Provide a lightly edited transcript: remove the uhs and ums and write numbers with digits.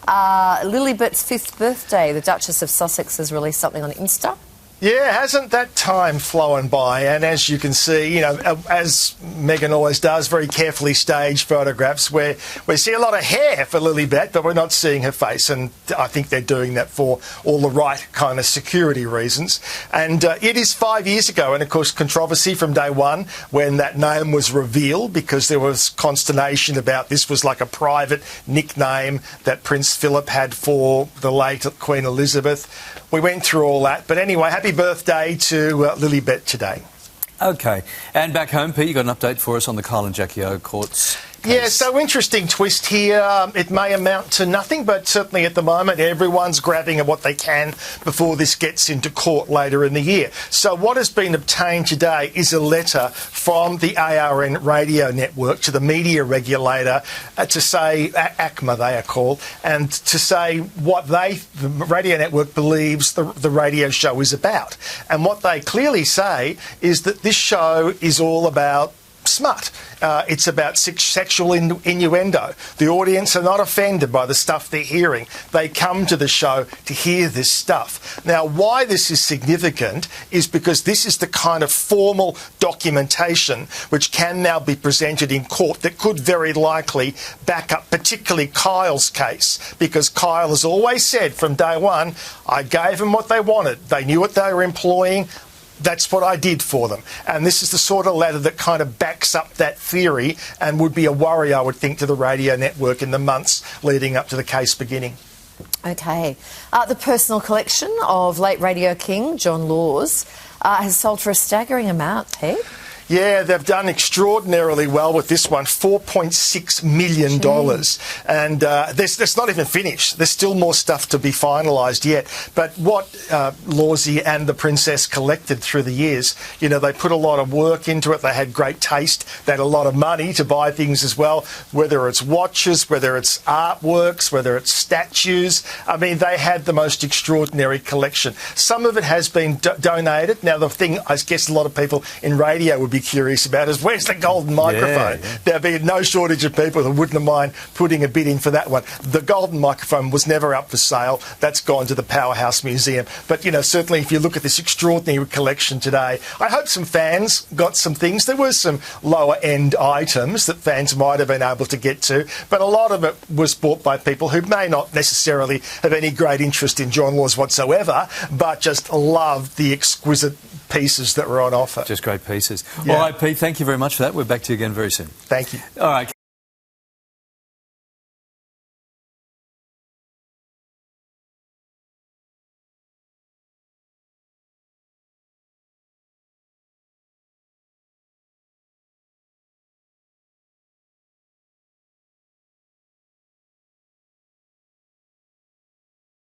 Lilibet's 5th birthday. The Duchess of Sussex has released something on Insta. Yeah, hasn't that time flown by? And as you can see, you know, as Meghan always does, very carefully staged photographs where we see a lot of hair for Lilibet, but we're not seeing her face. And I think they're doing that for all the right kind of security reasons. And it is 5 years ago, and of course, controversy from day one when that name was revealed, because there was consternation about this was like a private nickname that Prince Philip had for the late Queen Elizabeth. We went through all that. But anyway, happy birthday to Lilibet today. OK. And back home, Pete, you got an update for us on the Kyle and Jackie O courts case. Yeah, so interesting twist here. It may amount to nothing, but certainly at the moment everyone's grabbing at what they can before this gets into court later in the year. So what has been obtained today is a letter from the ARN radio network to the media regulator to say, ACMA they are called, and to say what the radio network believes the radio show is about. And what they clearly say is that this show is all about smut. It's about sexual innuendo. The audience are not offended by the stuff they're hearing. They come to the show to hear this stuff. Now, why this is significant is because this is the kind of formal documentation which can now be presented in court that could very likely back up particularly Kyle's case, because Kyle has always said from day one, I gave them what they wanted. They knew what they were employing. That's what I did for them. And this is the sort of letter that kind of backs up that theory and would be a worry, I would think, to the radio network in the months leading up to the case beginning. OK. The personal collection of late radio king John Laws has sold for a staggering amount, Pete. Yeah, they've done extraordinarily well with this one, $4.6 million. And that's not even finished. There's still more stuff to be finalised yet. But what Lawsy and the Princess collected through the years, you know, they put a lot of work into it. They had great taste. They had a lot of money to buy things as well, whether it's watches, whether it's artworks, whether it's statues. I mean, they had the most extraordinary collection. Some of it has been donated. Now, the thing I guess a lot of people in radio would be curious about is where's the golden microphone? Yeah. There'll be no shortage of people who wouldn't mind putting a bid in for that one. The golden microphone was never up for sale. That's gone to the Powerhouse Museum. But, you know, certainly if you look at this extraordinary collection today, I hope some fans got some things. There were some lower-end items that fans might have been able to get to, but a lot of it was bought by people who may not necessarily have any great interest in John Laws whatsoever, but just loved the exquisite pieces that were on offer. Just great pieces. Yeah. All right, Pete, thank you very much for that. We're back to you again very soon. Thank you. All right.